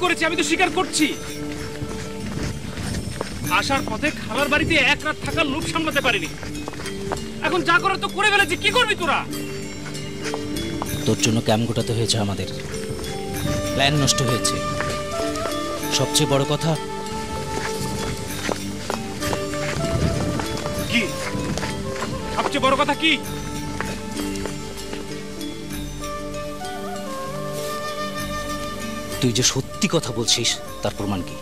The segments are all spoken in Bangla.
করেছি, আমি তো স্বীকার করছি। আসার পথে খালার বাড়িতে এক রাত থাকার লোভ সামলাতে পারিনি। এখন যা করার তো করে ফেলেছি, কি করবি তোরা? তোর জন্য ক্যাম্প গোটাতে হয়েছে, আমাদের প্ল্যান নষ্ট হয়েছে। সবচেয়ে বড় কথা কি? সবচেয়ে বড় কথা কি? তুই যে সত্যি কথা বলছিস তার প্রমাণ কি?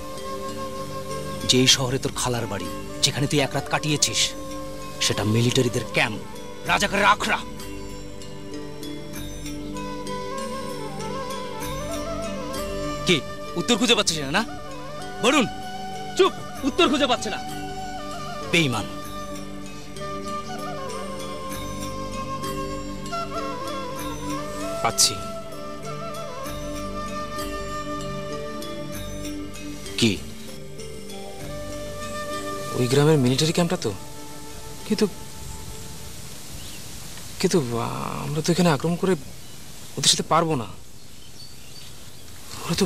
যে এই শহরে তোর খালার বাড়ি, যেখানে তুই এক রাত কাটিয়েছিস, সেটা মিলিটারিদের ক্যাম্প, রাজাকারের আখড়া। কি উত্তর খুঁজে পাচ্ছিস না? বরুণ চুপ, উত্তর খুঁজে পাচ্ছে না। বেঈমান। পাচ্ছি। কি? ওই গ্রামের মিলিটারি ক্যাম্পটা তো। কিন্তু কিন্তু আমরা তো এখানে আক্রমণ করে ওদের সাথে পারবো না। ওরা তো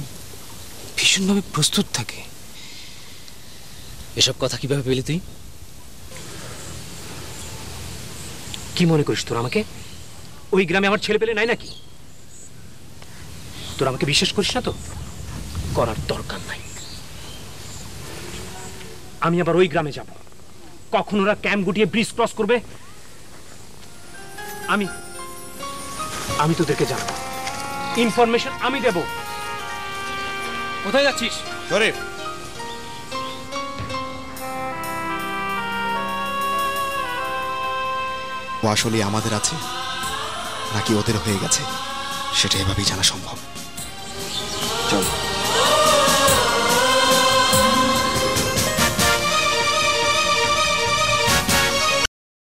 ভীষণভাবে প্রস্তুত থাকে। এসব কথা কিভাবে পেলি তুই? কি মনে করিস তোর আমাকে? ওই গ্রামে আমার ছেলে পেলে নাই নাকি? তোর আমাকে বিশ্বাস করিস না তো? করার দরকার নাই। আমি আবার ওই গ্রামে যাব। কখন ওরা ক্যাম্প গুটিয়ে ব্রিজ ক্রস করবে আমি তোদেরকে জানাবো। ইনফরমেশন আমি দেব। কোথায় যাচ্ছিস? শরীফ, ও আসলে আমাদের আছে নাকি ওদের হয়ে গেছে, সেটা এভাবেই জানা সম্ভব। চল।